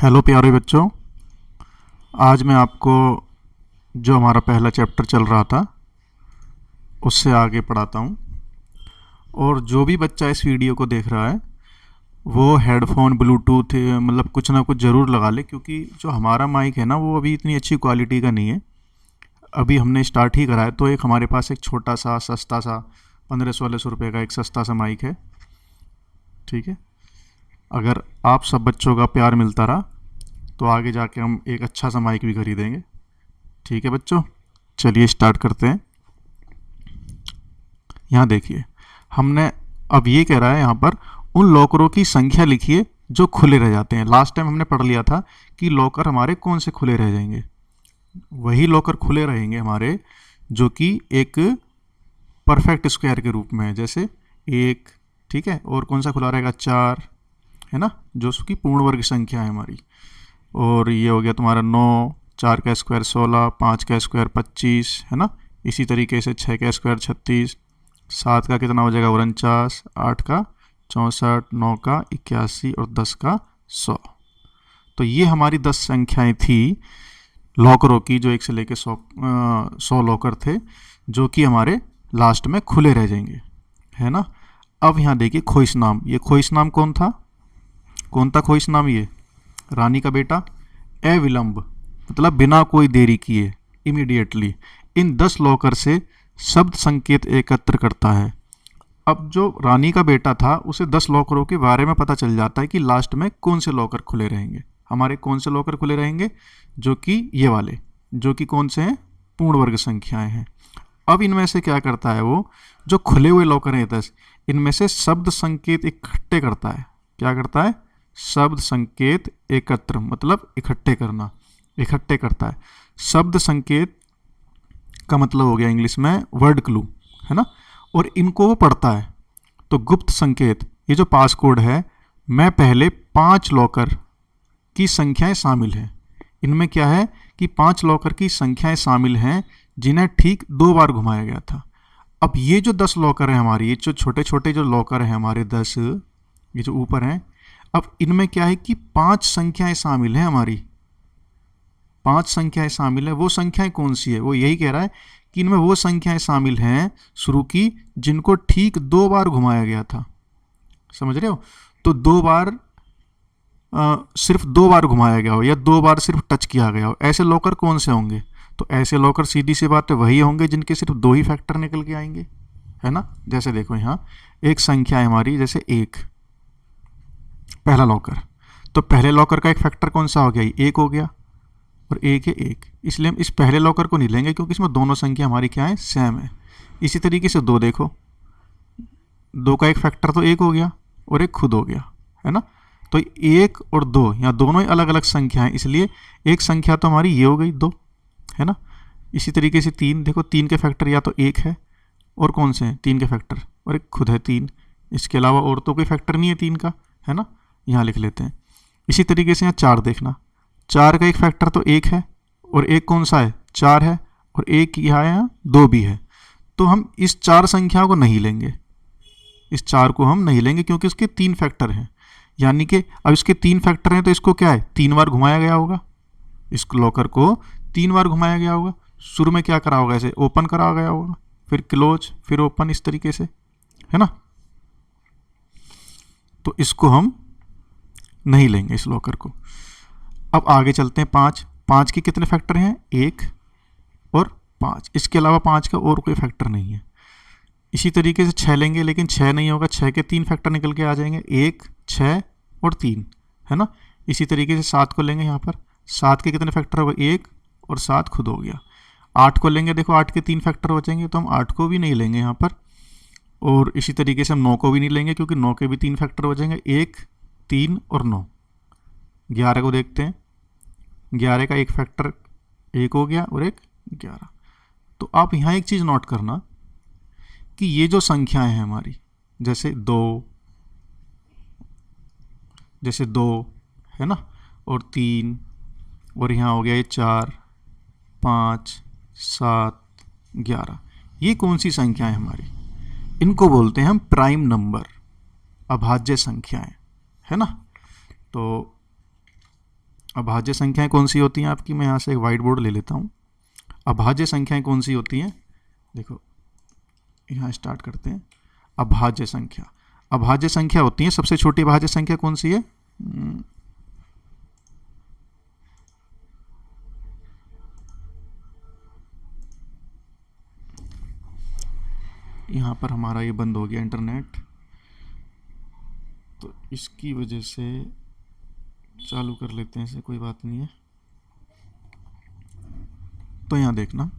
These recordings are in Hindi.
हेलो प्यारे बच्चों। आज मैं आपको जो हमारा पहला चैप्टर चल रहा था उससे आगे पढ़ाता हूँ। और जो भी बच्चा इस वीडियो को देख रहा है वो हेडफोन ब्लूटूथ मतलब कुछ ना कुछ ज़रूर लगा ले, क्योंकि जो हमारा माइक है ना वो अभी इतनी अच्छी क्वालिटी का नहीं है। अभी हमने स्टार्ट ही करा है, तो एक हमारे पास एक छोटा सा सस्ता सा 1500-1600 रुपये का एक सस्ता सा माइक है। ठीक है, अगर आप सब बच्चों का प्यार मिलता रहा तो आगे जाके हम एक अच्छा सा माइक भी खरीदेंगे। ठीक है बच्चों, चलिए स्टार्ट करते हैं। यहाँ देखिए, हमने अब ये कह रहा है यहाँ पर उन लॉकरों की संख्या लिखिए जो खुले रह जाते हैं। लास्ट टाइम हमने पढ़ लिया था कि लॉकर हमारे कौन से खुले रह जाएंगे। वही लॉकर खुले रहेंगे हमारे जो कि एक परफेक्ट स्क्वायर के रूप में है, जैसे एक। ठीक है, और कौन सा खुला रहेगा? 4, है ना, जो उसकी पूर्ण वर्ग संख्या है हमारी। और ये हो गया तुम्हारा 9, 4 का स्क्वायर 16, 5 का स्क्वायर 25, है ना। इसी तरीके से 6 का स्क्वायर 36, 7 का कितना हो जाएगा 49, 8 का 64, 9 का 81 और 10 का 100। तो ये हमारी 10 संख्याएं थी लॉकरों की, जो 1 से लेकर 100 लॉकर थे जो कि हमारे लास्ट में खुले रह जाएंगे, है ना। अब यहाँ देखिए खोइस नाम। ये खोइस नाम कौन था? कौन था खोइस नाम? ये रानी का बेटा अविलंब, मतलब बिना कोई देरी किए, इमीडिएटली इन 10 लॉकर से शब्द संकेत एकत्र करता है। अब जो रानी का बेटा था उसे 10 लॉकरों के बारे में पता चल जाता है कि लास्ट में कौन से लॉकर खुले रहेंगे। हमारे कौन से लॉकर खुले रहेंगे? जो कि ये वाले, जो कि कौन से हैं? पूर्ण वर्ग संख्याएं हैं। अब इनमें से क्या करता है वो, जो खुले हुए लॉकर हैं 10, इनमें से शब्द संकेत इकट्ठे करता है। क्या करता है? शब्द संकेत एकत्र, मतलब इकट्ठे करना, इकट्ठे करता है। शब्द संकेत का मतलब हो गया इंग्लिश में वर्ड क्लू, है ना। और इनको वो पढ़ता है। तो गुप्त संकेत, ये जो पास कोड है, मैं पहले 5 लॉकर की संख्याएं शामिल हैं। इनमें क्या है कि 5 लॉकर की संख्याएं शामिल हैं जिन्हें ठीक 2 बार घुमाया गया था। अब ये जो 10 लॉकर हैं हमारी, ये जो छोटे छोटे जो लॉकर हैं हमारे 10, ये जो ऊपर हैं, अब इनमें क्या है कि 5 संख्याएं शामिल हैं हमारी। 5 संख्याएं शामिल है। वो संख्याएं कौन सी है? वो यही कह रहा है कि इनमें वो संख्याएं शामिल हैं शुरू की जिनको ठीक 2 बार घुमाया गया था। समझ रहे हो? तो 2 बार सिर्फ 2 बार घुमाया गया हो या 2 बार सिर्फ टच किया गया हो, ऐसे लॉकर कौन से होंगे? तो ऐसे लॉकर सीधी सी बात है वही होंगे जिनके सिर्फ 2 ही फैक्टर निकल के आएंगे, है ना। जैसे देखो यहाँ एक संख्या है हमारी, जैसे 1, पहला लॉकर। तो पहले लॉकर का एक फैक्टर कौन सा हो गया? 1 हो गया, और 1 है 1, इसलिए हम इस पहले लॉकर को नहीं लेंगे क्योंकि इसमें दोनों संख्या हमारी क्या है? सेम है। इसी तरीके से 2 देखो, 2 का एक फैक्टर तो 1 हो गया और एक खुद हो गया, है ना। तो 1 और 2 यहाँ दोनों ही अलग अलग संख्या हैं, इसलिए एक संख्या तो हमारी ये हो गई 2, है ना। इसी तरीके से 3 देखो, 3 के फैक्टर या तो 1 है और कौन से हैं? 3 के फैक्टर, और एक खुद है 3। इसके अलावा और तो कोई फैक्टर नहीं है 3 का, है ना। यहाँ लिख लेते हैं। इसी तरीके से यहाँ 4 देखना, 4 का एक फैक्टर तो 1 है और एक कौन सा है? 4 है, और एक यहाँ 2 भी है। तो हम इस 4 संख्या को नहीं लेंगे, इस 4 को हम नहीं लेंगे क्योंकि उसके 3 फैक्टर हैं। यानी कि अब इसके 3 फैक्टर हैं तो इसको क्या है? 3 बार घुमाया गया होगा। इस लॉकर को 3 बार घुमाया गया होगा। शुरू में क्या करा होगा? ऐसे ओपन करा गया होगा, फिर क्लोज, फिर ओपन, इस तरीके से, है ना। तो इसको हम नहीं लेंगे इस लॉकर को। अब आगे चलते हैं। 5 के कितने फैक्टर हैं? 1 और 5, इसके अलावा 5 का और कोई फैक्टर नहीं है। इसी तरीके से 6 लेंगे, लेकिन 6 नहीं होगा, 6 के 3 फैक्टर निकल के आ जाएंगे, 1, 6 और 3, है ना। इसी तरीके से 7 को लेंगे। यहाँ पर 7 के कितने फैक्टर हो गए? 1 और 7 खुद हो गया। 8 को लेंगे, देखो 8 के 3 फैक्टर हो जाएंगे, तो हम 8 को भी नहीं लेंगे यहाँ पर। और इसी तरीके से हम 9 को भी नहीं लेंगे क्योंकि 9 के भी 3 फैक्टर हो जाएंगे, 1, 3 और 9। 11 को देखते हैं, 11 का एक फैक्टर 1 हो गया और एक 11। तो आप यहाँ एक चीज़ नोट करना कि ये जो संख्याएं हैं हमारी, जैसे 2 है ना, और 3, और यहाँ हो गया ये 4, 5, 7, 11, ये कौन सी संख्याएं हमारी? इनको बोलते हैं हम प्राइम नंबर, अभाज्य संख्याएं, है ना। तो अभाज्य संख्याएं कौन सी होती हैं आपकी, मैं यहाँ से एक वाइट बोर्ड ले लेता हूँ। अभाज्य संख्याएं कौन सी होती हैं, देखो यहाँ स्टार्ट करते हैं। अभाज्य संख्या, अभाज्य संख्या होती है, सबसे छोटी अभाज्य संख्या कौन सी है, यहाँ पर हमारा ये बंद हो गया इंटरनेट, तो इसकी वजह से चालू कर लेते हैं इसे, कोई बात नहीं है। तो यहाँ देखना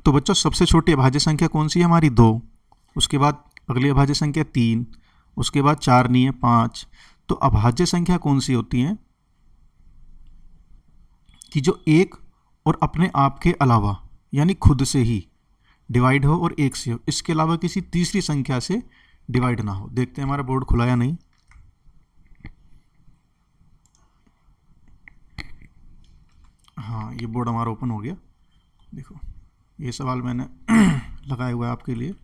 तो बच्चों सबसे छोटी अभाज्य संख्या कौन सी है हमारी, 2। उसके बाद अगली अभाज्य संख्या 3, उसके बाद 4 नहीं है 5। तो अभाज्य संख्या कौन सी होती है कि जो एक और अपने आप के अलावा यानी खुद से ही डिवाइड हो और एक से हो, इसके अलावा किसी तीसरी संख्या से डिवाइड ना हो। देखते हैं हमारा बोर्ड खुला या नहीं। हाँ, ये बोर्ड हमारा ओपन हो गया। देखो ये सवाल मैंने लगाया हुआ है आपके लिए।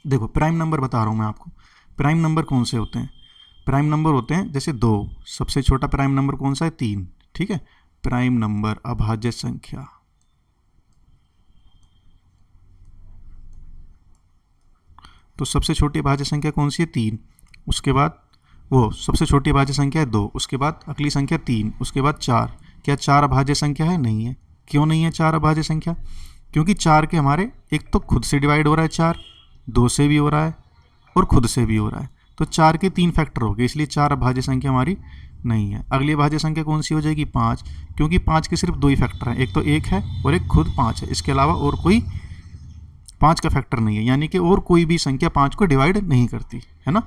देखो प्राइम नंबर बता रहा हूँ मैं आपको। प्राइम नंबर कौन से होते हैं, प्राइम नंबर होते हैं जैसे 2, सबसे छोटा प्राइम नंबर कौन सा है, 3, ठीक है। प्राइम नंबर अभाज्य संख्या, तो सबसे छोटी अभाज्य संख्या कौन सी है, 3। उसके बाद वो सबसे छोटी अभाज्य संख्या है 2, उसके बाद अगली संख्या 3, उसके बाद 4। क्या 4 अभाज्य संख्या है, नहीं है। क्यों नहीं है 4 अभाज्य संख्या, क्योंकि 4 के हमारे एक तो खुद से डिवाइड हो रहा है 4, 2 से भी हो रहा है और खुद से भी हो रहा है, तो 4 के 3 फैक्टर हो गए, इसलिए 4 अभाज्य संख्या हमारी नहीं है। अगली अभाज्य संख्या कौन सी हो जाएगी, 5, क्योंकि 5 के सिर्फ 2 ही फैक्टर हैं, एक तो 1 है और एक खुद 5 है, इसके अलावा और कोई 5 का फैक्टर नहीं है, यानी कि और कोई भी संख्या 5 को डिवाइड नहीं करती है ना।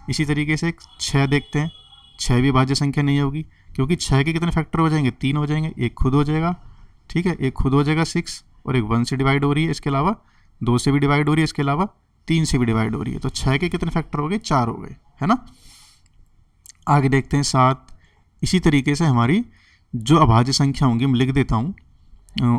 इसी तरीके से 6 देखते हैं, 6 भी अभाज्य संख्या नहीं होगी, क्योंकि 6 के कितने फैक्टर हो जाएंगे, 3 हो जाएंगे, एक खुद हो जाएगा, ठीक है, एक खुद हो जाएगा 6 और एक 1 से डिवाइड हो रही है, इसके अलावा 2 से भी डिवाइड हो रही है, इसके अलावा 3 से भी डिवाइड हो रही है, तो 6 के कितने फैक्टर हो गए, 4 हो गए, है ना। आगे देखते हैं 7। इसी तरीके से हमारी जो अभाज्य संख्या होंगी, मैं लिख देता हूँ।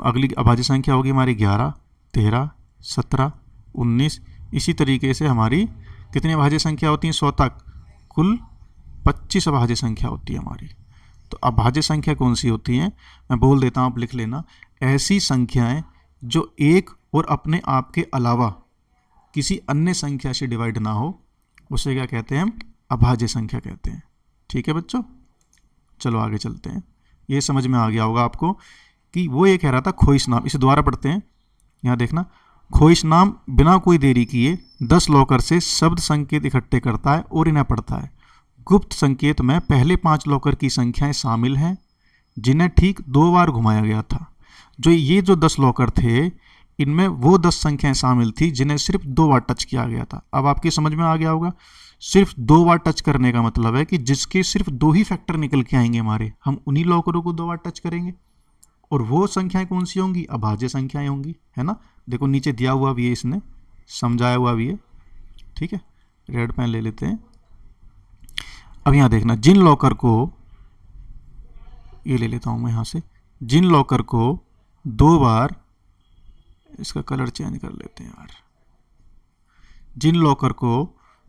अगली अभाज्य संख्या होगी हमारी 11, 13, 17, 19। इसी तरीके से हमारी कितनी अभाज्य संख्या होती हैं, 100 तक, कुल 25 अभाज्य संख्या होती है हमारी। तो अभाज्य संख्या कौन सी होती हैं, मैं बोल देता हूँ, आप लिख लेना। ऐसी संख्याएं जो एक और अपने आप के अलावा किसी अन्य संख्या से डिवाइड ना हो, उसे क्या कहते हैं, हम अभाज्य संख्या कहते हैं। ठीक है बच्चों, चलो आगे चलते हैं। ये समझ में आ गया होगा आपको कि वो ये कह रहा था खोइश नाम, इसे दोबारा पढ़ते हैं। यहाँ देखना, खोइश नाम बिना कोई देरी किए 10 लॉकर से शब्द संकेत इकट्ठे करता है और इन्हें पढ़ता है। गुप्त संकेत में पहले 5 लॉकर की संख्याएं शामिल हैं जिन्हें ठीक 2 बार घुमाया गया था। ये जो 10 लॉकर थे, इनमें वो 10 संख्याएं शामिल थी जिन्हें सिर्फ 2 बार टच किया गया था। अब आपकी समझ में आ गया होगा, सिर्फ 2 बार टच करने का मतलब है कि जिसके सिर्फ 2 ही फैक्टर निकल के आएंगे हमारे, हम उन्हीं लॉकरों को 2 बार टच करेंगे। और वो संख्याएं कौन सी होंगी, अभाज्य संख्याएं होंगी, है ना। देखो नीचे दिया हुआ भी है, इसने समझाया हुआ भी है, ठीक है। रेड पेन ले लेते हैं। अब यहाँ देखना, जिन लॉकर को, ये ले लेता हूँ मैं यहाँ से, जिन लॉकर को 2 बार, इसका कलर चेंज कर लेते हैं यार, जिन लॉकर को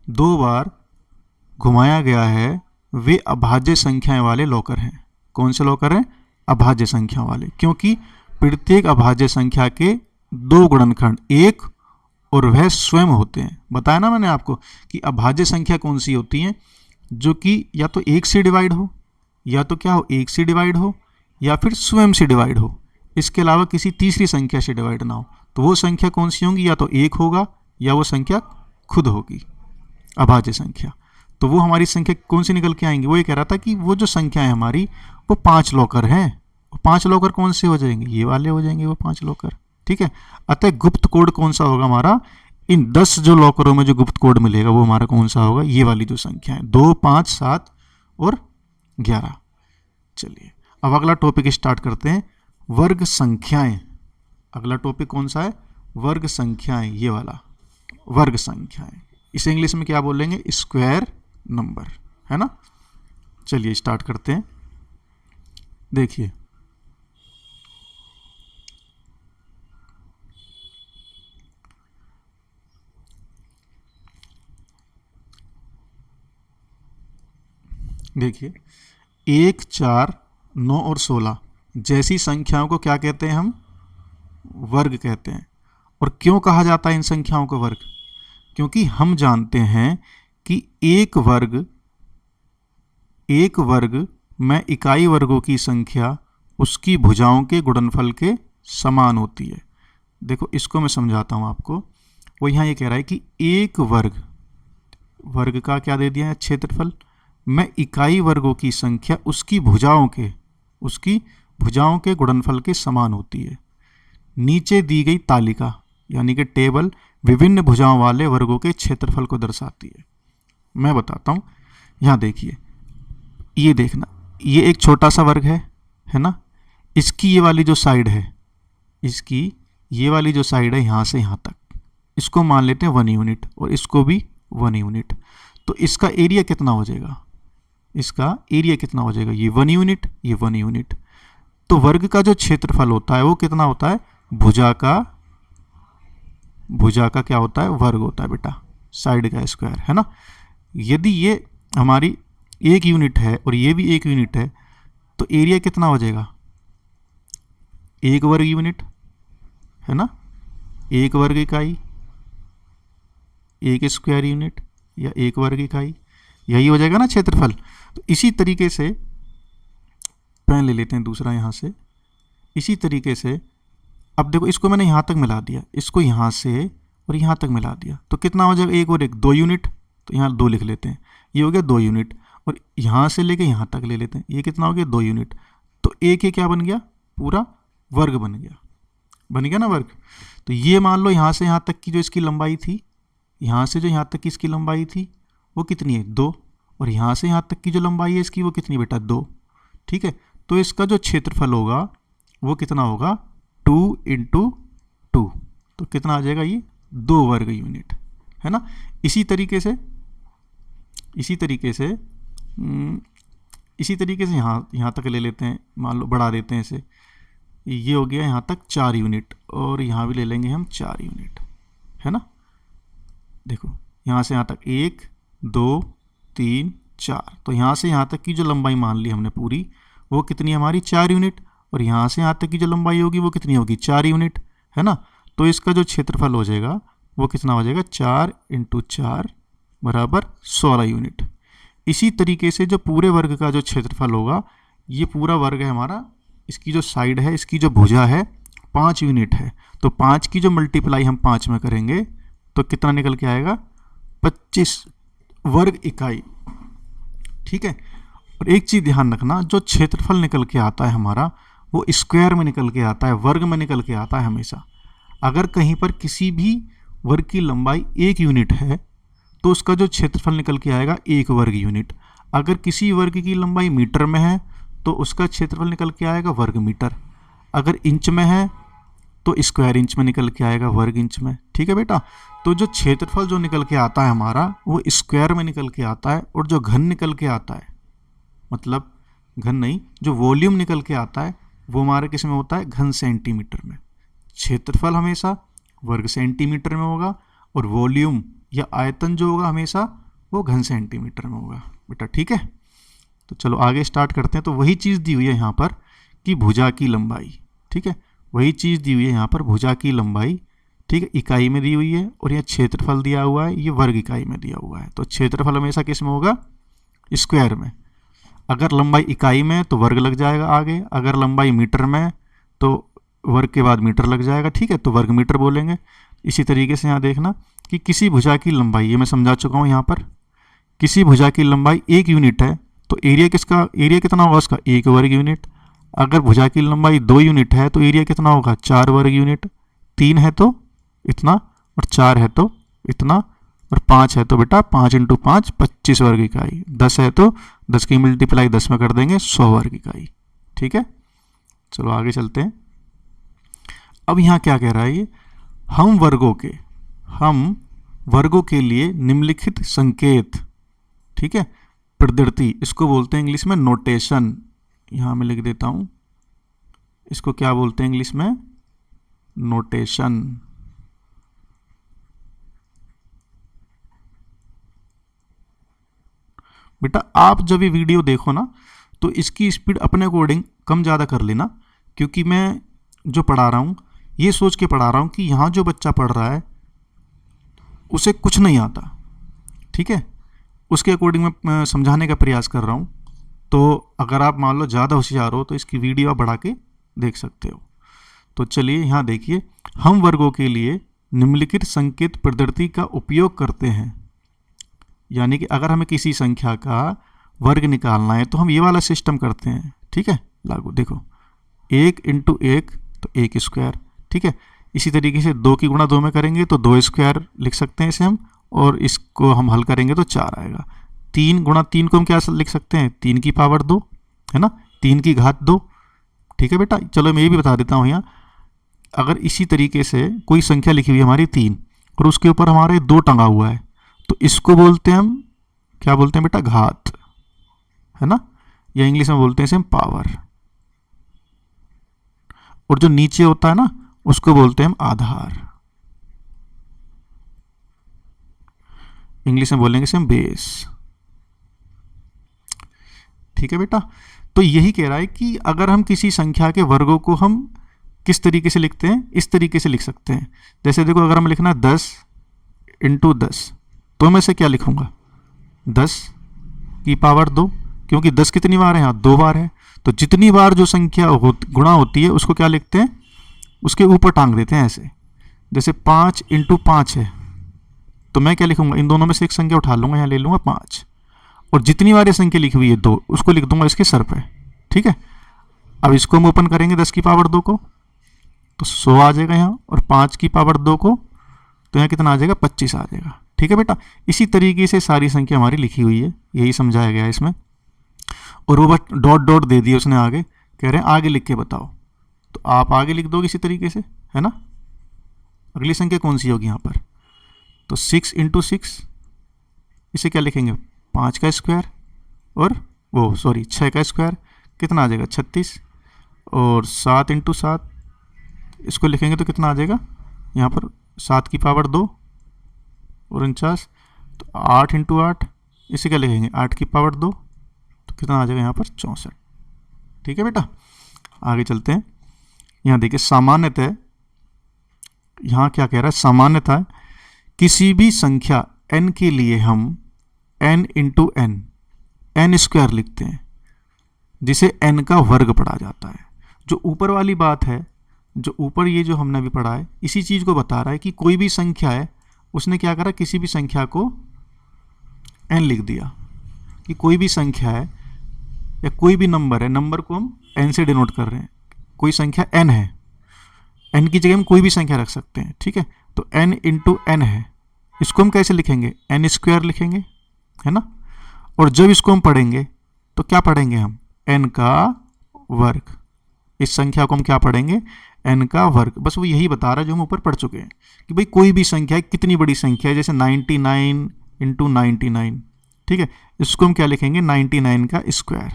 2 बार घुमाया गया है वे अभाज्य संख्याएं वाले लॉकर हैं। कौन से लॉकर हैं, अभाज्य संख्या वाले, क्योंकि प्रत्येक अभाज्य संख्या के 2 गुणनखंड एक और वह स्वयं होते हैं। बताया ना मैंने आपको कि अभाज्य संख्या कौन सी होती है, जो कि या तो 1 से डिवाइड हो, या तो क्या हो, 1 से डिवाइड हो, या फिर स्वयं से डिवाइड हो, इसके अलावा किसी तीसरी संख्या से डिवाइड ना हो। तो वो संख्या कौन सी होंगी, या तो 1 होगा या वो संख्या खुद होगी, अभाज्य संख्या। तो वो हमारी संख्या कौन सी निकल के आएंगी, वो ये कह रहा था कि वो जो संख्या है हमारी, वो 5 लॉकर हैं। 5 लॉकर कौन से हो जाएंगे, ये वाले हो जाएंगे वो 5 लॉकर, ठीक है। अतः गुप्त कोड कौन सा होगा हमारा, इन 10 जो लॉकरों में जो गुप्त कोड मिलेगा वो हमारा कौन सा होगा, ये वाली जो संख्या है, 2, 5, 7 और 11। चलिए अब अगला टॉपिक स्टार्ट करते हैं, वर्ग संख्याएं। अगला टॉपिक कौन सा है, वर्ग संख्याएं, ये वाला, वर्ग संख्याएं। इसे इंग्लिश में क्या बोलेंगे, स्क्वायर नंबर, है ना। चलिए स्टार्ट करते हैं। देखिए देखिए 1, 4, 9 और 16 जैसी संख्याओं को क्या कहते हैं हम, वर्ग कहते हैं। और क्यों कहा जाता है इन संख्याओं को वर्ग, क्योंकि हम जानते हैं कि एक वर्ग में इकाई वर्गों की संख्या उसकी भुजाओं के गुणनफल के समान होती है। देखो इसको मैं समझाता हूँ आपको। वो यहाँ ये कह रहा है कि एक वर्ग का क्या दे दिया है, क्षेत्रफल, में इकाई वर्गों की संख्या उसकी भुजाओं के गुणनफल के समान होती है। नीचे दी गई तालिका यानी कि टेबल विभिन्न भुजाओं वाले वर्गों के क्षेत्रफल को दर्शाती है। मैं बताता हूँ। यहाँ देखिए, ये देखना, ये एक छोटा सा वर्ग है ना। इसकी ये वाली जो साइड है, यहाँ से यहाँ तक, इसको मान लेते हैं 1 यूनिट और इसको भी 1 यूनिट। तो इसका एरिया कितना हो जाएगा, ये 1 यूनिट, ये 1 यूनिट। तो वर्ग का जो क्षेत्रफल होता है वो कितना होता है, भुजा का क्या होता है, वर्ग होता है बेटा, साइड का स्क्वायर, है ना। यदि ये हमारी 1 यूनिट है और ये भी 1 यूनिट है तो एरिया कितना हो जाएगा, 1 वर्ग यूनिट, है ना। 1 वर्ग इकाई, 1 स्क्वायर यूनिट या 1 वर्ग इकाई, यही हो जाएगा ना क्षेत्रफल। तो इसी तरीके से पेन ले लेते हैं दूसरा यहाँ से। इसी तरीके से अब देखो, इसको मैंने यहाँ तक मिला दिया, इसको यहाँ से और यहाँ तक मिला दिया, तो कितना हो जाएगा, 1 और 1 2 यूनिट। तो यहाँ 2 लिख लेते हैं, ये हो गया 2 यूनिट। और यहाँ से लेके यहाँ तक ले लेते हैं, ये कितना हो गया, 2 यूनिट। तो एक ये क्या बन गया, पूरा वर्ग बन गया ना वर्ग। तो ये मान लो यहाँ से यहाँ तक की जो इसकी लंबाई थी, यहाँ से जो यहाँ तक की इसकी लंबाई थी वो कितनी है, 2। और यहाँ से यहाँ तक की जो लंबाई है इसकी वो कितनी बेटा, 2। ठीक है। तो इसका जो क्षेत्रफल होगा वो कितना होगा, 2 × 2। तो कितना आ जाएगा, ये 2 वर्ग यूनिट, है ना। इसी तरीके से यहाँ तक ले लेते हैं, मान लो बढ़ा देते हैं इसे, ये हो गया यहाँ तक 4 यूनिट और यहाँ भी ले लेंगे हम 4 यूनिट, है ना। देखो यहाँ से यहाँ तक 1 2 3 4, तो यहाँ से यहाँ तक की जो लंबाई मान ली हमने पूरी, वो कितनी हमारी, 4 यूनिट। और यहाँ से यहाँ तक की जो लंबाई होगी वो कितनी होगी, 4 यूनिट, है ना। तो इसका जो क्षेत्रफल हो जाएगा वो कितना हो जाएगा, 4 × 4 बराबर 16 यूनिट। इसी तरीके से जो पूरे वर्ग का जो क्षेत्रफल होगा, ये पूरा वर्ग है हमारा, इसकी जो साइड है, इसकी जो भुजा है 5 यूनिट है। तो 5 की जो मल्टीप्लाई हम 5 में करेंगे तो कितना निकल के आएगा, 25 वर्ग इकाई। ठीक है। और एक चीज़ ध्यान रखना, जो क्षेत्रफल निकल के आता है हमारा वो स्क्वायर में निकल के आता है, वर्ग में निकल के आता है हमेशा। अगर कहीं पर किसी भी वर्ग की लंबाई 1 यूनिट है तो उसका जो क्षेत्रफल निकल के आएगा 1 वर्ग यूनिट। अगर किसी वर्ग की लंबाई मीटर में है तो उसका क्षेत्रफल निकल के आएगा वर्ग मीटर। अगर इंच में है तो स्क्वायर इंच में निकल के आएगा, वर्ग इंच में। ठीक है बेटा। तो जो क्षेत्रफल जो निकल के आता है हमारा वो स्क्वायर में निकल के आता है, और जो घन निकल के आता है, मतलब घन नहीं, जो वॉल्यूम निकल के आता है वो हमारे किस में होता है, घन सेंटीमीटर में। क्षेत्रफल हमेशा वर्ग सेंटीमीटर में होगा और वॉल्यूम या आयतन जो होगा हमेशा वो घन सेंटीमीटर में होगा बेटा। ठीक है। तो चलो आगे स्टार्ट करते हैं। तो वही चीज़ दी हुई है यहाँ पर कि भुजा की लंबाई, ठीक है, वही चीज़ दी हुई है यहाँ पर, भुजा की लंबाई, ठीक है, इकाई में दी हुई है, और यहाँ क्षेत्रफल दिया हुआ है, ये वर्ग इकाई में दिया हुआ है। तो क्षेत्रफल हमेशा किस में होगा, स्क्वायर में। अगर लंबाई इकाई में तो वर्ग लग जाएगा आगे, अगर लंबाई मीटर में तो वर्ग के बाद मीटर लग जाएगा। ठीक है। तो वर्ग मीटर बोलेंगे। इसी तरीके से यहाँ देखना कि किसी भुजा की लंबाई, ये मैं समझा चुका हूँ यहाँ पर, किसी भुजा की लंबाई 1 यूनिट है तो एरिया कितना होगा उसका, 1 वर्ग यूनिट। अगर भुजा की लंबाई 2 यूनिट है तो एरिया कितना होगा, 4 वर्ग यूनिट। 3 है तो इतना, और 4 है तो इतना, और 5 है तो बेटा 5 × 5 25 वर्ग इकाई। 10 है तो 10 की मल्टीप्लाई 10 में कर देंगे, 100 वर्ग इकाई। ठीक है। चलो आगे चलते हैं। अब यहाँ क्या कह रहा है ये, हम वर्गों के लिए निम्नलिखित संकेत, ठीक है, प्रदर्ती, इसको बोलते हैं इंग्लिश में नोटेशन। यहां मैं लिख देता हूं, इसको क्या बोलते हैं इंग्लिश में, नोटेशन। बेटा आप जब ये वीडियो देखो ना तो इसकी स्पीड अपने अकॉर्डिंग कम ज़्यादा कर लेना, क्योंकि मैं जो पढ़ा रहा हूँ ये सोच के पढ़ा रहा हूँ कि यहाँ जो बच्चा पढ़ रहा है उसे कुछ नहीं आता, ठीक है, उसके अकॉर्डिंग मैं समझाने का प्रयास कर रहा हूँ। तो अगर आप मान लो ज़्यादा होशियार हो तो इसकी वीडियो आप बढ़ा के देख सकते हो। तो चलिए यहाँ देखिए, हम वर्गों के लिए निम्नलिखित संकेत पद्धति का उपयोग करते हैं। यानी कि अगर हमें किसी संख्या का वर्ग निकालना है तो हम ये वाला सिस्टम करते हैं, ठीक है, लागू। देखो 1 इंटू 1 तो 1 स्क्वायर, ठीक है। इसी तरीके से 2 की गुणा 2 में करेंगे तो 2 स्क्वायर लिख सकते हैं इसे हम, और इसको हम हल करेंगे तो 4 आएगा। 3 गुणा 3 को हम क्या लिख सकते हैं, 3 की पावर 2, है ना, 3 की घात 2, ठीक है बेटा। चलो मैं ये भी बता देता हूँ यहाँ, अगर इसी तरीके से कोई संख्या लिखी हुई है हमारी 3 और उसके ऊपर हमारे 2 टंगा हुआ है तो इसको बोलते हैं हम, क्या बोलते हैं बेटा, घात, है ना, या इंग्लिश में बोलते हैं इसे हम पावर। और जो नीचे होता है ना उसको बोलते हैं हम आधार, इंग्लिश में बोलेंगे इसे हम बेस, ठीक है बेटा। तो यही कह रहा है कि अगर हम किसी संख्या के वर्गों को हम किस तरीके से लिखते हैं, इस तरीके से लिख सकते हैं। जैसे देखो अगर हम लिखना 10 इंटू 10 तो मैं इसे क्या लिखूंगा, 10 की पावर 2, क्योंकि 10 कितनी बार है, यहाँ 2 बार है। तो जितनी बार जो संख्या गुणा होती है उसको क्या लिखते हैं, उसके ऊपर टांग देते हैं ऐसे। जैसे 5 इंटू 5 है तो मैं क्या लिखूंगा, इन दोनों में से एक संख्या उठा लूंगा, यहाँ ले लूंगा 5, और जितनी बार ये संख्या लिखी हुई है 2 उसको लिख दूंगा इसके सर पे, ठीक है। अब इसको हम ओपन करेंगे 10 की पावर 2 को तो 100 आ जाएगा यहाँ, और 5 की पावर 2 को तो यहाँ कितना आ जाएगा, 25 आ जाएगा, ठीक है बेटा। इसी तरीके से सारी संख्या हमारी लिखी हुई है, यही समझाया गया है इसमें। और वो डॉट डॉट दे दिया उसने आगे, कह रहे हैं आगे लिख के बताओ, तो आप आगे लिख दोगे इसी तरीके से, है ना। अगली संख्या कौन सी होगी यहाँ पर, तो 6 इंटू 6, इसे क्या लिखेंगे, 5 का स्क्वायर, और वो सॉरी 6 का स्क्वायर, कितना आ जाएगा 36, और 7 इंटू 7 इसको लिखेंगे तो कितना आ जाएगा यहाँ पर, 7 की पावर 2 और 49, तो 8 इंटू 8 इसे क्या लिखेंगे, 8 की पावर 2 तो कितना आ जाएगा यहाँ पर 64, ठीक है बेटा। आगे चलते हैं, यहाँ देखिए सामान्यतः, यहाँ क्या कह रहा है, सामान्यतः किसी भी संख्या n के लिए हम n इंटू n स्क्वायर लिखते हैं, जिसे n का वर्ग पढ़ा जाता है। जो ऊपर वाली बात है, जो ऊपर ये जो हमने अभी पढ़ा है, इसी चीज़ को बता रहा है कि कोई भी संख्या है, उसने क्या करा, किसी भी संख्या को n लिख दिया, कि कोई भी संख्या है या कोई भी नंबर है, नंबर को हम n से डिनोट कर रहे हैं। कोई संख्या n है, n की जगह हम कोई भी संख्या रख सकते हैं, ठीक है। तो n इंटू n है, इसको हम कैसे लिखेंगे, n स्क्वायर लिखेंगे, है ना। और जब इसको हम पढ़ेंगे तो क्या पढ़ेंगे हम, n का वर्ग। इस संख्या को हम क्या पढ़ेंगे, n का वर्ग। बस वो यही बता रहा है जो हम ऊपर पढ़ चुके हैं कि भाई कोई भी संख्या है, कितनी बड़ी संख्या है, जैसे 99 इंटू 99, ठीक है, इसको हम क्या लिखेंगे, 99 का स्क्वायर,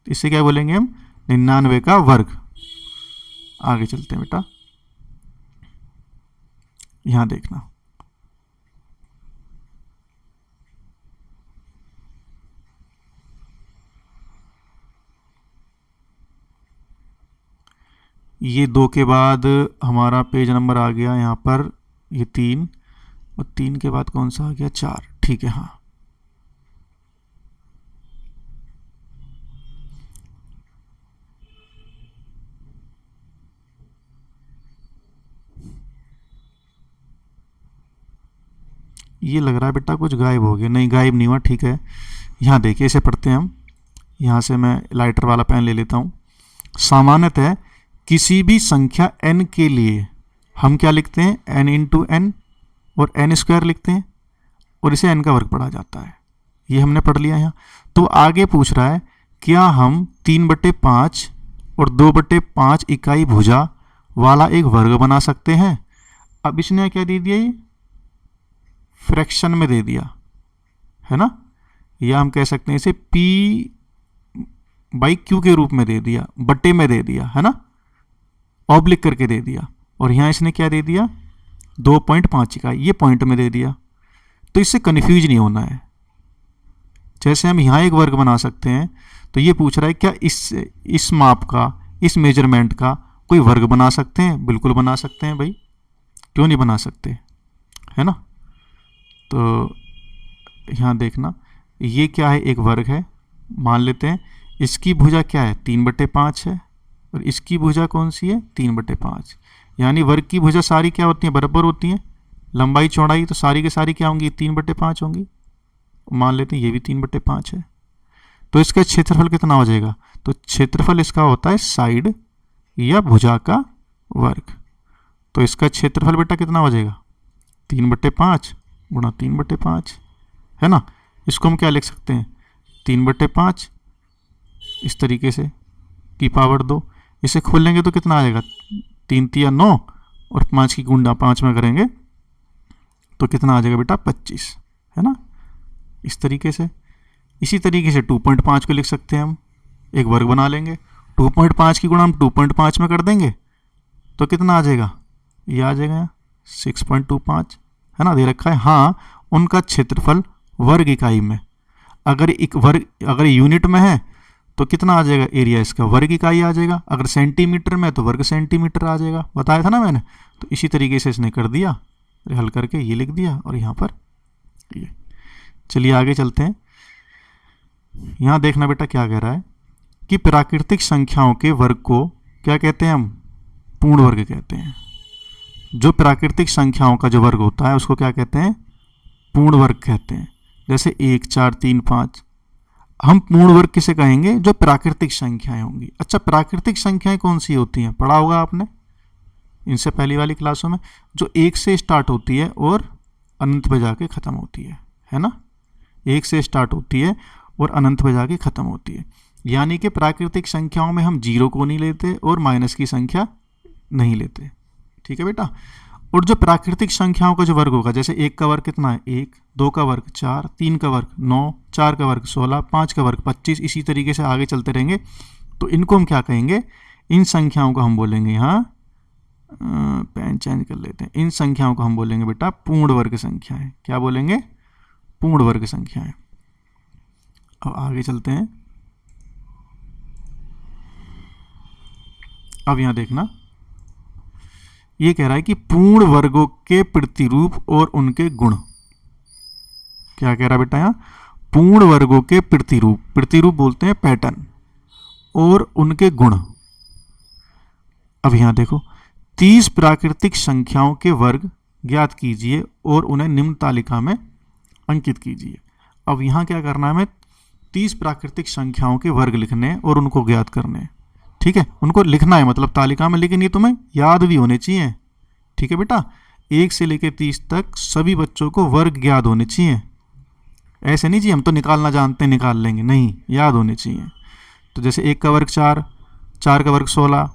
इससे क्या बोलेंगे हम, 99 का वर्ग। आगे चलते हैं बेटा, यहां देखना, ये 2 के बाद हमारा पेज नंबर आ गया यहाँ पर, ये 3, और 3 के बाद कौन सा आ गया, 4, ठीक है। हाँ, ये लग रहा है बेटा कुछ गायब हो गया, नहीं गायब नहीं हुआ, ठीक है। यहाँ देखिए, इसे पढ़ते हैं हम, यहाँ से मैं लाइटर वाला पेन ले लेता हूँ। सामान्यतः किसी भी संख्या n के लिए हम क्या लिखते हैं, n इंटू n और n स्क्वायर लिखते हैं, और इसे n का वर्ग पढ़ा जाता है। ये हमने पढ़ लिया यहाँ। तो आगे पूछ रहा है, क्या हम 3/5 और 2/5 इकाई भुजा वाला एक वर्ग बना सकते हैं। अब इसने क्या दे दिया, ये फ्रैक्शन में दे दिया, है ना, या हम कह सकते हैं इसे P बाई Q के रूप में दे दिया, बट्टे में दे दिया, है ना, ऑब्लिक करके दे दिया। और यहाँ इसने क्या दे दिया, 2.5 इकाई, ये पॉइंट में दे दिया। तो इससे कन्फ्यूज नहीं होना है। जैसे हम यहाँ एक वर्ग बना सकते हैं, तो ये पूछ रहा है क्या इस माप का, इस मेजरमेंट का कोई वर्ग बना सकते हैं? बिल्कुल बना सकते हैं भाई, क्यों नहीं बना सकते, है ना। तो यहाँ देखना, ये क्या है, एक वर्ग है, मान लेते हैं। इसकी भुजा क्या है, 3/5 है, और इसकी भुजा कौन सी है, 3/5। यानी वर्ग की भुजा सारी क्या होती हैं, बराबर होती हैं, लंबाई चौड़ाई, तो सारी के सारी क्या होंगी, 3/5 होंगी। मान लेते हैं ये भी 3/5 है। तो इसका क्षेत्रफल कितना हो जाएगा, तो क्षेत्रफल इसका होता है साइड या भुजा का वर्ग। तो इसका क्षेत्रफल बेटा कितना हो जाएगा, 3/5 गुणा 3/5, है ना। इसको हम क्या लिख सकते हैं, 3/5 इस तरीके से की पावर 2। इसे खोलेंगे तो कितना आ जाएगा, 3 तिया 9, और 5 की गुणा 5 में करेंगे तो कितना आ जाएगा बेटा, 25, है ना, इस तरीके से। इसी तरीके से 2.5 को लिख सकते हैं हम, एक वर्ग बना लेंगे, 2.5 की गुणा हम 2.5 में कर देंगे तो कितना आ जाएगा, ये आ जाएगा 6.25, है ना, दे रखा है। हाँ, उनका क्षेत्रफल वर्ग इकाई में, अगर यूनिट में है तो कितना आ जाएगा, एरिया इसका वर्ग इकाई आ जाएगा। अगर सेंटीमीटर में तो वर्ग सेंटीमीटर आ जाएगा, बताया था ना मैंने। तो इसी तरीके से इसने कर दिया, हल करके ये लिख दिया, और यहाँ पर ये। चलिए आगे चलते हैं। यहाँ देखना बेटा क्या कह रहा है कि प्राकृतिक संख्याओं के वर्ग को क्या कहते हैं हम, पूर्ण वर्ग कहते हैं। जो प्राकृतिक संख्याओं का जो वर्ग होता है उसको क्या कहते हैं, पूर्ण वर्ग कहते हैं। जैसे 1, 4, 3, 5, हम पूर्ण वर्ग किसे कहेंगे, जो प्राकृतिक संख्याएं होंगी। अच्छा, प्राकृतिक संख्याएं कौन सी होती हैं, पढ़ा होगा आपने इनसे पहली वाली क्लासों में, जो 1 से स्टार्ट होती है और अनंत पे जाके ख़त्म होती है ना। 1 से स्टार्ट होती है और अनंत पे जाके ख़त्म होती है। यानी कि प्राकृतिक संख्याओं में हम 0 को नहीं लेते और माइनस की संख्या नहीं लेते, ठीक है बेटा। और जो प्राकृतिक संख्याओं का जो वर्ग होगा, जैसे 1 का वर्ग कितना है 1, 2 का वर्ग 4, 3 का वर्ग 9, 4 का वर्ग 16, 5 का वर्ग 25, इसी तरीके से आगे चलते रहेंगे। तो इनको हम क्या कहेंगे, इन संख्याओं को हम बोलेंगे, यहाँ पेन चेंज कर लेते हैं, इन संख्याओं को हम बोलेंगे बेटा पूर्ण वर्ग संख्याएं। क्या बोलेंगे, पूर्ण वर्ग संख्याएं। अब आगे चलते हैं। अब यहाँ देखना, ये कह रहा है कि पूर्ण वर्गों के प्रतिरूप और उनके गुण। क्या कह रहा है बेटा, यहाँ पूर्ण वर्गों के प्रतिरूप, प्रतिरूप बोलते हैं पैटर्न, और उनके गुण। अब यहाँ देखो, 30 प्राकृतिक संख्याओं के वर्ग ज्ञात कीजिए और उन्हें निम्न तालिका में अंकित कीजिए। अब यहाँ क्या करना है, हमें 30 प्राकृतिक संख्याओं के वर्ग लिखने और उनको ज्ञात करने, ठीक है, उनको लिखना है मतलब तालिका में, लेकिन ये तुम्हें याद भी होने चाहिए, ठीक है बेटा। 1 से लेकर 30 तक सभी बच्चों को वर्ग याद होने चाहिए। ऐसे नहीं चाहिए हम तो निकालना जानते हैं निकाल लेंगे, नहीं, याद होने चाहिए। तो जैसे 1 का वर्ग 4, 4 का वर्ग 16,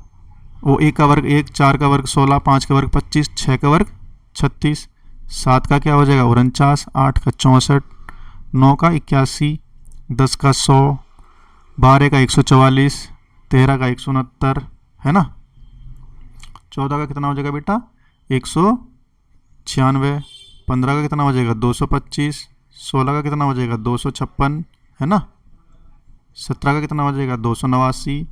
वो 1 का वर्ग 1, 4 का वर्ग 16, 5 का वर्ग 25, 6 का वर्ग 36, 7 का क्या हो जाएगा 49, 8 का 64, 9 का 81, 10 का 100, 12 का 144, 13 का 169, है ना। 14 का कितना हो जाएगा बेटा 196, 15 का कितना हो जाएगा 225, 16 का कितना हो जाएगा 256, है ना। 17 का कितना हो जाएगा 289,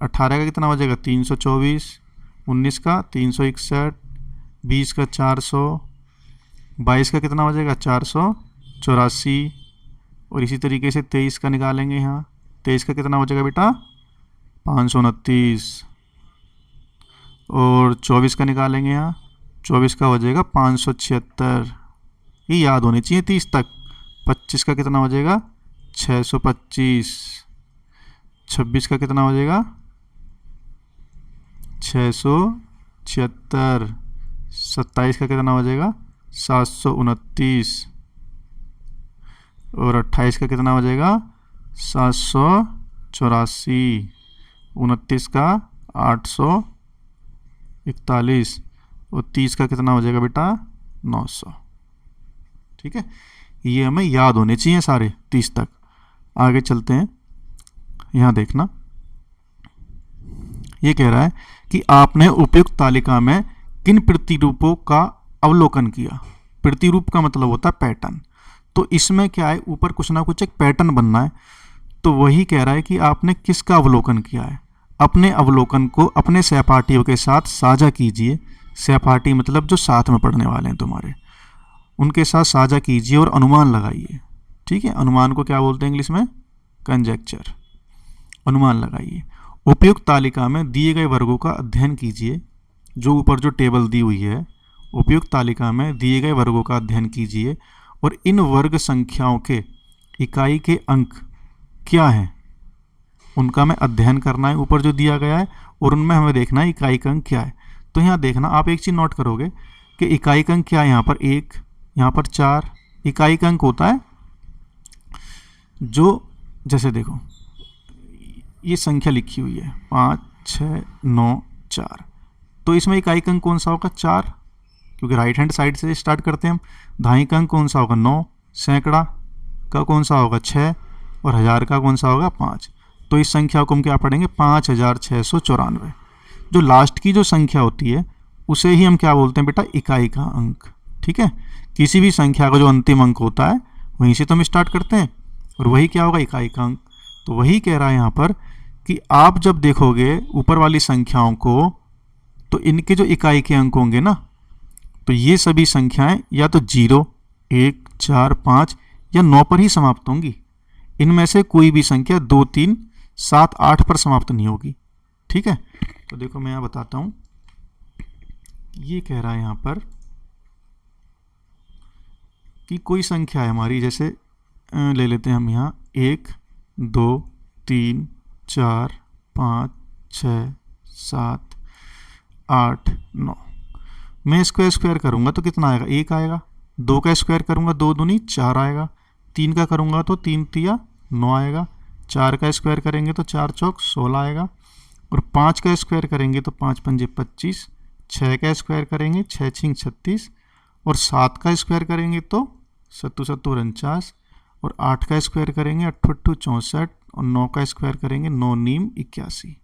18 का कितना हो जाएगा 324, 19 का 361, 20 का 400, 22 का कितना हो जाएगा 484, और इसी तरीके से 23 का निकालेंगे। यहाँ 23 का कितना हो जाएगा बेटा 529, और 24 का निकालेंगे। यहाँ 24 का हो जाएगा 576, ये याद होनी चाहिए 30 तक। 25 का कितना हो जाएगा 625, 26 का कितना हो जाएगा 676, 27 का कितना हो जाएगा 729, और 28 का कितना हो जाएगा 784, 29 का 841, और 30 का कितना हो जाएगा बेटा 900। ठीक है, ये हमें याद होने चाहिए सारे 30 तक। आगे चलते हैं, यहाँ देखना, ये कह रहा है कि आपने उपयुक्त तालिका में किन प्रतिरूपों का अवलोकन किया। प्रतिरूप का मतलब होता है पैटर्न। तो इसमें क्या है, ऊपर कुछ ना कुछ एक पैटर्न बनना है। तो वही कह रहा है कि आपने किसका अवलोकन किया है। अपने अवलोकन को अपने सहपाठियों के साथ साझा कीजिए। सहपाठी मतलब जो साथ में पढ़ने वाले हैं तुम्हारे, उनके साथ साझा कीजिए और अनुमान लगाइए। ठीक है, अनुमान को क्या बोलते हैं इंग्लिश में, कंजेक्चर। अनुमान लगाइए। उपयुक्त तालिका में दिए गए वर्गों का अध्ययन कीजिए। जो ऊपर जो टेबल दी हुई है, उपयुक्त तालिका में दिए गए वर्गों का अध्ययन कीजिए और इन वर्ग संख्याओं के इकाई के अंक क्या हैं उनका में अध्ययन करना है, ऊपर जो दिया गया है, और उनमें हमें देखना है इकाई का अंक क्या है। तो यहाँ देखना, आप एक चीज़ नोट करोगे कि इकाई का अंक क्या है, यहाँ पर 1, यहाँ पर 4। इकाई का अंक होता है जो, जैसे देखो ये संख्या लिखी हुई है 5, 6, 9, 4, तो इसमें इकाई का अंक कौन सा होगा, 4, क्योंकि राइट हैंड साइड से स्टार्ट करते हैं हम। दहाई का अंक कौन सा होगा, 9, सैकड़ा का कौन सा होगा, 6, और हज़ार का कौन सा होगा, 5। तो इस संख्या को हम क्या पढ़ेंगे, 5694। जो लास्ट की जो संख्या होती है उसे ही हम क्या बोलते हैं बेटा, इकाई का अंक। ठीक है, किसी भी संख्या का जो अंतिम अंक होता है वहीं से तो हम स्टार्ट करते हैं, और वही क्या होगा, इकाई का अंक। तो वही कह रहा है यहाँ पर कि आप जब देखोगे ऊपर वाली संख्याओं को, तो इनके जो इकाई के अंक होंगे ना, तो ये सभी संख्याएं या तो 0, 1, 4, 5 या 9 पर ही समाप्त होंगी। इनमें से कोई भी संख्या 2, 3, 7, 8 पर समाप्त नहीं होगी। ठीक है, तो देखो मैं यहाँ बताता हूँ, ये कह रहा है यहाँ पर कि कोई संख्या है हमारी, जैसे ले लेते हैं हम यहाँ 1, 2, 3, 4, 5, 6, 7, 8, 9। मैं इसको स्क्वायर करूँगा तो कितना आएगा, 1 आएगा। 2 का स्क्वायर करूँगा 2 दूनी 4 आएगा। 3 का करूँगा तो 3 तिया 9 आएगा। 4 का स्क्वायर करेंगे तो 4 चौक 16 आएगा। और 5 का स्क्वायर करेंगे तो 5 पंजे 25। 6 का स्क्वायर करेंगे 6 छिंग 36। और 7 का स्क्वायर करेंगे तो 7 7 49। और 8 का स्क्वायर करेंगे 8 8 64। और 9 का स्क्वायर करेंगे 9 नीम 81।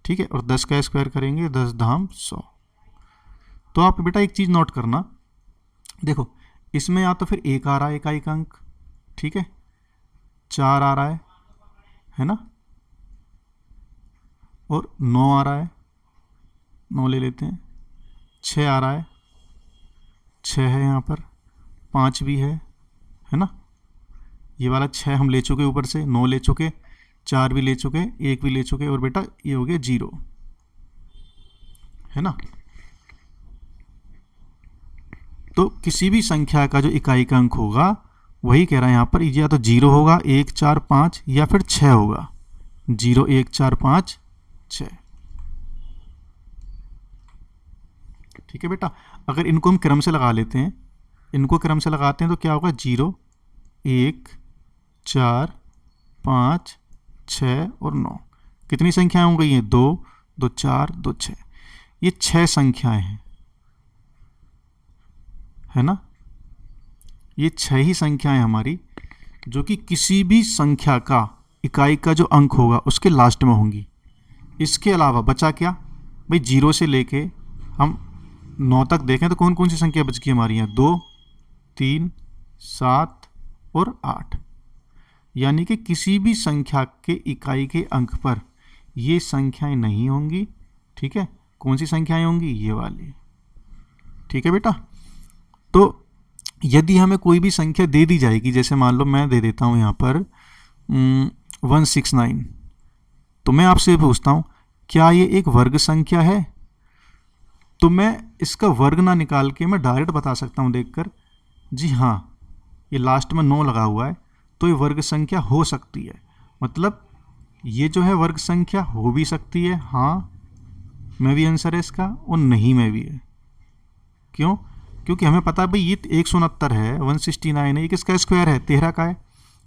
ठीक है, और 10 का स्क्वायर करेंगे 10 धाम 100। तो आप बेटा एक चीज़ नोट करना, देखो इसमें या तो फिर 1 आ रहा है इकाई का अंक, ठीक है, 4 आ रहा है ना, और 9 आ रहा है, 9 ले लेते हैं, 6 आ रहा है, 6 है यहाँ पर, 5 भी है ना, ये वाला 6 हम ले चुके, ऊपर से 9 ले चुके, 4 भी ले चुके, 1 भी ले चुके, और बेटा ये हो गया 0, है ना। तो किसी भी संख्या का जो इकाई का अंक होगा वही कह रहा है यहाँ पर, या तो 0 होगा, 1 4 5, या फिर 6 होगा, 0 1 4 5 6। ठीक है बेटा, अगर इनको हम क्रम से लगा लेते हैं, इनको क्रम से लगाते हैं तो क्या होगा, 0 1 4 5 6 और 9। कितनी संख्याएं हो गई हैं, 2 2 4 2 6। ये 6 संख्याएं हैं, है ना। ये 6 ही संख्याएं हमारी जो कि किसी भी संख्या का इकाई का जो अंक होगा उसके लास्ट में होंगी। इसके अलावा बचा क्या भाई, 0 से लेके हम 9 तक देखें तो कौन कौन सी संख्या बच गई हमारी यहाँ, 2 3 7 और 8। यानी कि किसी भी संख्या के इकाई के अंक पर ये संख्याएं नहीं होंगी। ठीक है, कौन सी संख्याएं होंगी, ये वाली। ठीक है बेटा, तो यदि हमें कोई भी संख्या दे दी जाएगी, जैसे मान लो मैं दे देता हूँ यहाँ पर 169, तो मैं आपसे पूछता हूँ क्या ये एक वर्ग संख्या है, तो मैं इसका वर्ग ना निकाल के मैं डायरेक्ट बता सकता हूँ देखकर, जी हाँ ये लास्ट में 9 लगा हुआ है तो ये वर्ग संख्या हो सकती है। मतलब ये जो है वर्ग संख्या हो भी सकती है, हाँ में भी आंसर है इसका, और नहीं में भी है। क्यों, क्योंकि हमें पता है भाई ये 169 है, 169 है, ये किसका स्क्वायर है, 13 का है।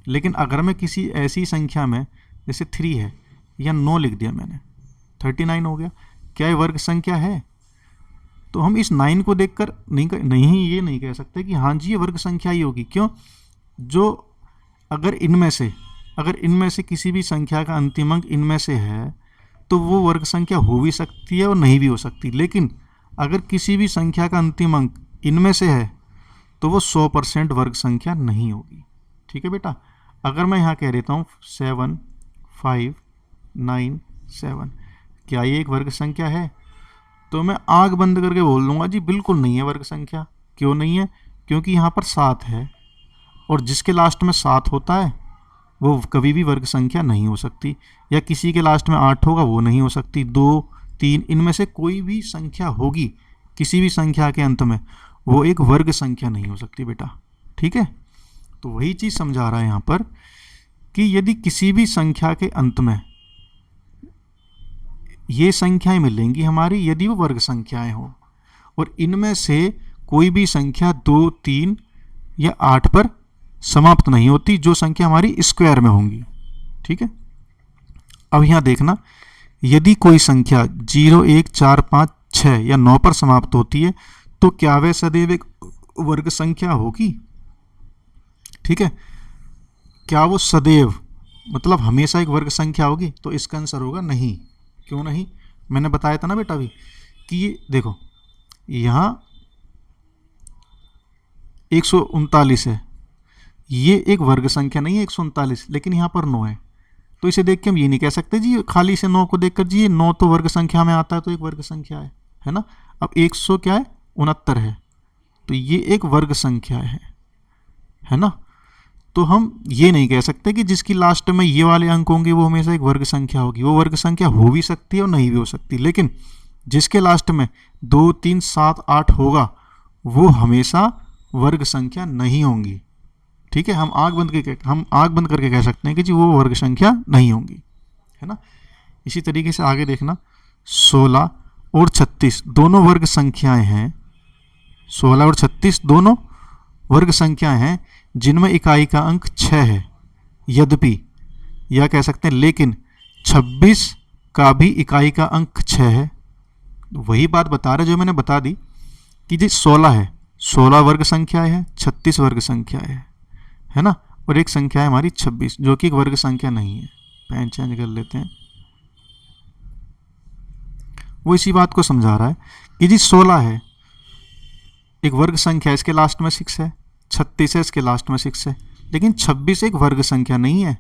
लेकिन अगर मैं किसी ऐसी संख्या में जैसे 3 है या 9 लिख दिया मैंने, 39 हो गया, क्या ये वर्ग संख्या है, तो हम इस 9 को देखकर नहीं ये नहीं कह सकते कि हाँ जी ये वर्ग संख्या ही होगी। क्यों? जो अगर इनमें से किसी भी संख्या का अंतिम अंक इनमें से है तो वो वर्ग संख्या हो भी सकती है और नहीं भी हो सकती। लेकिन अगर किसी भी संख्या का अंतिम अंक इनमें से है तो वो 100% वर्ग संख्या नहीं होगी। ठीक है बेटा। अगर मैं यहाँ कह देता हूँ 7 5 9 7, क्या ये एक वर्ग संख्या है? तो मैं आंख बंद करके बोल दूंगा जी बिल्कुल नहीं है वर्ग संख्या। क्यों नहीं है? क्योंकि यहाँ पर 7 है और जिसके लास्ट में 7 होता है वो कभी भी वर्ग संख्या नहीं हो सकती। या किसी के लास्ट में 8 होगा वो नहीं हो सकती। 2 3 इनमें से कोई भी संख्या होगी किसी भी संख्या के अंत में, वो एक वर्ग संख्या नहीं हो सकती बेटा। ठीक है। तो वही चीज़ समझा रहा है यहाँ पर कि यदि किसी भी संख्या के अंत में ये संख्याएं मिलेंगी हमारी यदि वो वर्ग संख्याएं हो और इनमें से कोई भी संख्या 2 3 या 8 पर समाप्त नहीं होती, जो संख्या हमारी स्क्वायर में होंगी। ठीक है। अब यहाँ देखना, यदि कोई संख्या 0 1 4 5 6 या 9 पर समाप्त होती है तो क्या वह सदैव एक वर्ग संख्या होगी? ठीक है। क्या वो सदैव मतलब हमेशा एक वर्ग संख्या होगी? तो इसका आंसर होगा नहीं। क्यों नहीं? मैंने बताया था ना बेटा अभी कि ये देखो यहाँ 139 है, ये एक वर्ग संख्या नहीं है 139, लेकिन यहाँ पर 9 है। तो इसे देख के हम ये नहीं कह सकते जी खाली से 9 को देखकर जी ये 9 तो वर्ग संख्या में आता है तो एक वर्ग संख्या है ना। अब 100 क्या है 69 है तो ये एक वर्ग संख्या है ना। तो हम ये नहीं कह सकते कि जिसकी लास्ट में ये वाले अंक होंगे वो हमेशा एक वर्ग संख्या होगी। वो वर्ग संख्या हो भी सकती है और नहीं भी हो सकती, लेकिन जिसके लास्ट में 2 3 7 8 होगा वो हमेशा वर्ग संख्या नहीं होंगी। ठीक है। हम आंख बंद करके कह सकते हैं कि जी वो वर्ग संख्या नहीं होंगी, है ना। इसी तरीके से आगे देखना, 16 और 36 दोनों वर्ग संख्याएं हैं। 16 और 36 दोनों वर्ग संख्याएं हैं जिनमें इकाई का अंक 6 है। यद्यपि या कह सकते हैं लेकिन 26 का भी इकाई का अंक 6 है। वही बात बता रहे जो मैंने बता दी कि जी 16 है, 16 वर्ग संख्या है, 36 वर्ग संख्या है ना। और एक संख्या है हमारी 26 जो कि एक वर्ग संख्या नहीं है। पेन चेंज कर लेते हैं। वो इसी बात को समझा रहा है कि जी 16 है एक वर्ग संख्या, इसके लास्ट में 6 है, 36 है इसके लास्ट में 6 है, लेकिन 26 एक वर्ग संख्या नहीं है।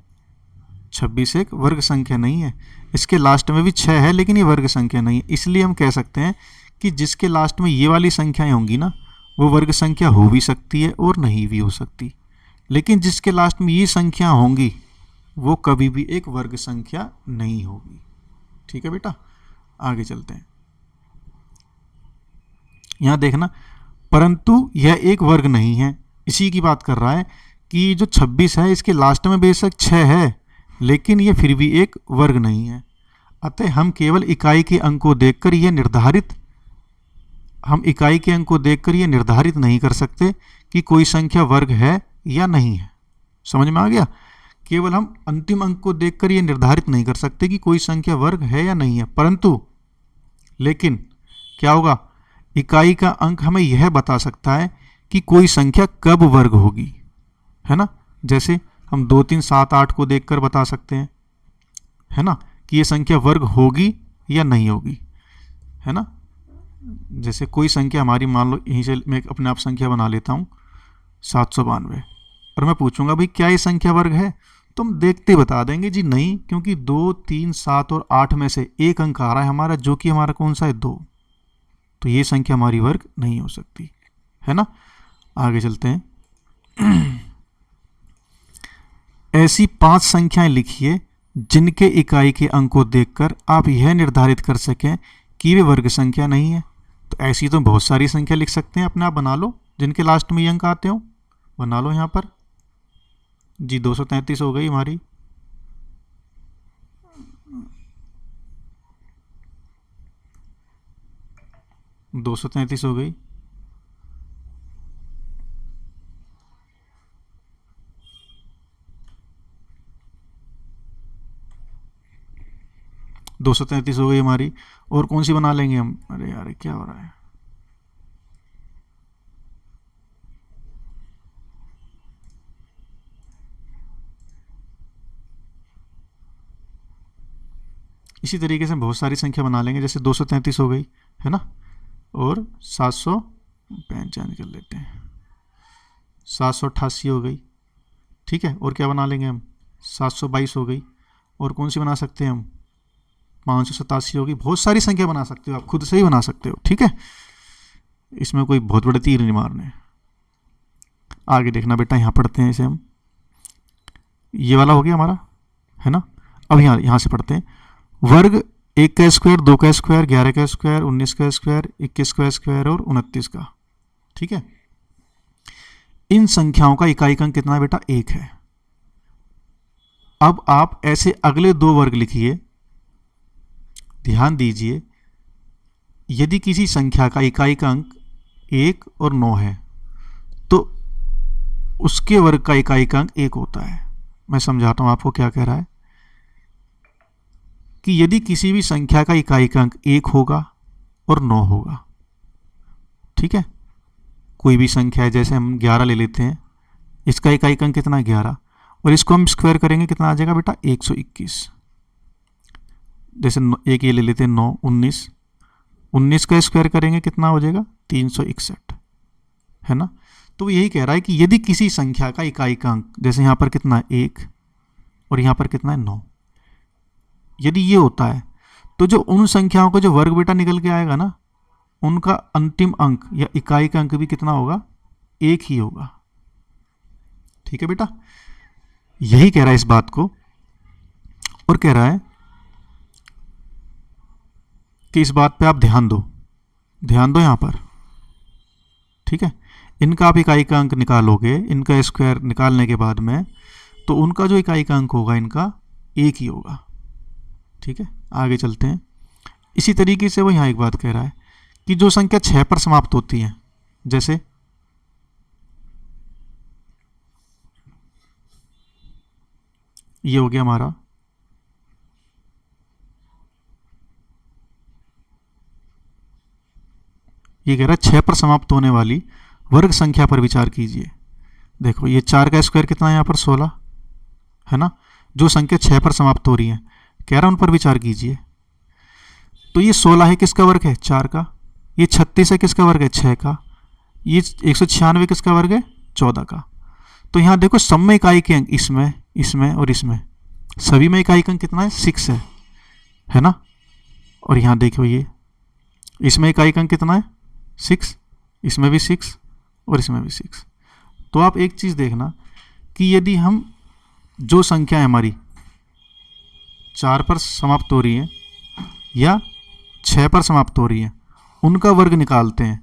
26 एक वर्ग संख्या नहीं है, इसके लास्ट में भी 6 है लेकिन ये वर्ग संख्या नहीं है। इसलिए हम कह सकते हैं कि जिसके लास्ट में ये वाली संख्याएं होंगी ना वो वर्ग संख्या हो भी सकती है और नहीं भी हो सकती, लेकिन जिसके लास्ट में ये संख्या होंगी वो कभी भी एक वर्ग संख्या नहीं होगी। ठीक है बेटा। आगे चलते हैं। यहाँ देखना, परंतु यह एक वर्ग नहीं है। इसी की बात कर रहा है कि जो 26 है इसके लास्ट में बेशक 6 है लेकिन ये फिर भी एक वर्ग नहीं है। अतः हम केवल इकाई के अंक को देखकर यह निर्धारित नहीं कर सकते कि कोई संख्या वर्ग है या नहीं है। समझ में आ गया? केवल हम अंतिम अंक को देखकर यह निर्धारित नहीं कर सकते कि कोई संख्या वर्ग है या नहीं है, परंतु लेकिन क्या होगा, इकाई का अंक हमें यह बता सकता है कि कोई संख्या कब वर्ग होगी, है ना। जैसे हम 2 3 7 8 को देखकर बता सकते हैं, है ना, कि ये संख्या वर्ग होगी या नहीं होगी, है ना। जैसे कोई संख्या हमारी मान लो, यहीं से मैं अपने आप संख्या बना लेता हूँ 792 और मैं पूछूंगा भाई क्या ये संख्या वर्ग है, तुम देखते बता देंगे जी नहीं, क्योंकि 2 3 7 और 8 में से एक अंक आ रहा है हमारा जो कि हमारा कौन सा है 2, तो ये संख्या हमारी वर्ग नहीं हो सकती, है ना। आगे चलते हैं। ऐसी 5 संख्याएं लिखिए जिनके इकाई के अंक को देखकर आप यह निर्धारित कर सकें कि वे वर्ग संख्या नहीं है। तो ऐसी तो बहुत सारी संख्या लिख सकते हैं, अपने आप बना लो जिनके लास्ट में ये अंक आते हो, बना लो यहाँ पर जी। 233 हो गई हमारी, 233 हो गई, 233 हो गई हमारी। और कौन सी बना लेंगे हम? अरे यार क्या हो रहा है, इसी तरीके से बहुत सारी संख्या बना लेंगे, जैसे 233 हो गई, है ना, और 755 कर लेते हैं, 788 हो गई, ठीक है। और क्या बना लेंगे हम, 722 हो गई, और कौन सी बना सकते हैं हम, 587 होगी। बहुत सारी संख्या बना सकते हो, आप खुद से ही बना सकते हो, ठीक है। इसमें कोई बहुत बड़े तीर नहीं मारने। आगे देखना बेटा, यहाँ पढ़ते हैं इसे हम, ये वाला हो गया हमारा, है ना। अब यहाँ से पढ़ते हैं, वर्ग 1 का स्क्वायर, 2 का स्क्वायर, 11 का स्क्वायर, 19 का स्क्वायर, 21 का स्क्वायर और 29 का, ठीक है। इन संख्याओं का इकाई अंक कितना है बेटा, 1 है। अब आप ऐसे अगले 2 वर्ग लिखिए, ध्यान दीजिए, यदि किसी संख्या का इकाई का अंक 1 और 9 है तो उसके वर्ग का इकाई का अंक 1 होता है। मैं समझाता हूं आपको क्या कह रहा है, कि यदि किसी भी संख्या का इकाई का अंक 1 होगा और 9 होगा, ठीक है, कोई भी संख्या है, जैसे हम 11 ले लेते हैं, इसका इकाई का अंक कितना है, 11, और इसको हम स्क्वायर करेंगे, कितना आ जाएगा बेटा, 121। जैसे एक ये ले लेते हैं 9, 19 का स्क्वायर करेंगे, कितना हो जाएगा, 361, है ना। तो यही कह रहा है कि यदि किसी संख्या का इकाई का अंक, जैसे यहाँ पर कितना है, 1, और यहाँ पर कितना है, 9, यदि ये होता है तो जो उन संख्याओं का जो वर्ग बेटा निकल के आएगा ना, उनका अंतिम अंक या इकाई का अंक भी कितना होगा, 1 ही होगा, ठीक है बेटा। यही कह रहा है इस बात को, और कह रहा है कि इस बात पे आप ध्यान दो यहाँ पर, ठीक है। इनका आप इकाई का अंक निकालोगे, इनका स्क्वायर निकालने के बाद में, तो उनका जो इकाई का अंक होगा इनका 1 ही होगा, ठीक है। आगे चलते हैं। इसी तरीके से वो यहाँ एक बात कह रहा है कि जो संख्या 6 पर समाप्त होती है, जैसे ये हो गया हमारा, ये कह रहा है 6 पर समाप्त होने वाली वर्ग संख्या पर विचार कीजिए। देखो ये 4 का स्क्वायर कितना है यहाँ पर, 16, है ना। जो संख्या 6 पर समाप्त हो रही है, कह रहा है उन पर विचार कीजिए। तो ये 16 है, किसका वर्ग है, 4 का। ये 36 है, किसका वर्ग है, 6 का। ये 196 किसका वर्ग है, 14 का। तो यहाँ देखो सब में इकाई के अंक, इसमें, इसमें और इसमें, सभी में इकाई का अंक कितना है, 6 है ना। और यहाँ देखो ये, इसमें इकाई का अंक कितना है, 6, इसमें भी 6 और इसमें भी 6। तो आप एक चीज़ देखना कि यदि हम जो संख्या है हमारी 4 पर समाप्त हो रही है या 6 पर समाप्त हो रही है, उनका वर्ग निकालते हैं,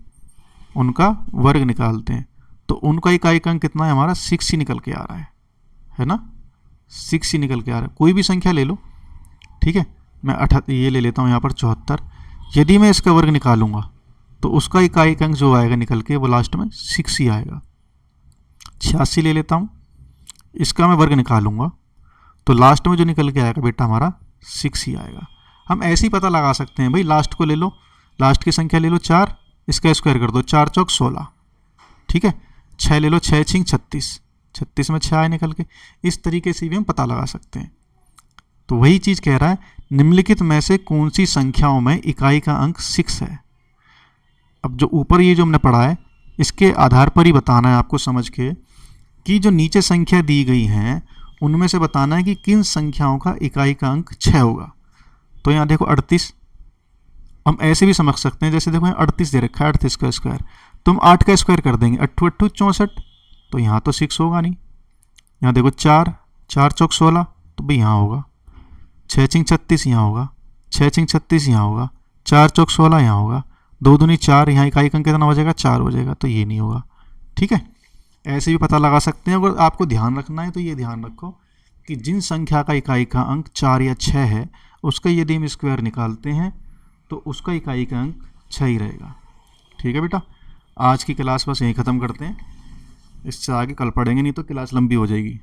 तो उनका इकाई का अंक कितना है हमारा, 6 ही निकल के आ रहा है ना, 6 ही निकल के आ रहा है। कोई भी संख्या ले लो, ठीक है। मैं ये ले लेता हूँ यहाँ पर 74। यदि मैं इसका वर्ग निकालूंगा तो उसका इकाई का अंक जो आएगा निकल के, वो लास्ट में 6 ही आएगा। 86 ले लेता हूँ, इसका मैं वर्ग निकालूंगा तो लास्ट में जो निकल के आएगा बेटा हमारा 6 ही आएगा। हम ऐसे ही पता लगा सकते हैं भाई, लास्ट को ले लो, लास्ट की संख्या ले लो 4, इसका स्क्वायर कर दो, 4 चौक 16, ठीक है। 6 ले लो, 6 छिंग 36, 36 में 6 आए निकल के। इस तरीके से भी हम पता लगा सकते हैं। तो वही चीज़ कह रहा है, निम्नलिखित में से कौन सी संख्याओं में इकाई का अंक 6 है। अब जो ऊपर ये जो हमने पढ़ा है, इसके आधार पर ही बताना है आपको समझ के, कि जो नीचे संख्या दी गई हैं उनमें से बताना है कि किन संख्याओं का इकाई का अंक 6 होगा। तो यहाँ देखो 38, हम ऐसे भी समझ सकते हैं, जैसे देखो यहाँ 38 दे रखा है, 38 का स्क्वायर, तो हम 8 का स्क्वायर कर देंगे, 8 8 64, तो यहाँ तो 6 होगा नहीं। यहाँ देखो 4 चौक 16, तो भाई यहाँ होगा। 6 छिंग 36 यहाँ होगा, 6 छिंग 36 यहाँ होगा, 4 चौक 16 यहाँ होगा, 2 दूनी 4, यहाँ इकाई का अंक कितना हो जाएगा, 4 हो जाएगा, तो ये नहीं होगा, ठीक है। ऐसे भी पता लगा सकते हैं। अगर आपको ध्यान रखना है तो ये ध्यान रखो कि जिन संख्या का इकाई का अंक 4 या 6 है, उसका यदि हम स्क्वायर निकालते हैं तो उसका इकाई का अंक 6 ही रहेगा, ठीक है बेटा। आज की क्लास बस यहीं ख़त्म करते हैं, इससे आगे कल पढ़ेंगे, नहीं तो क्लास लंबी हो जाएगी।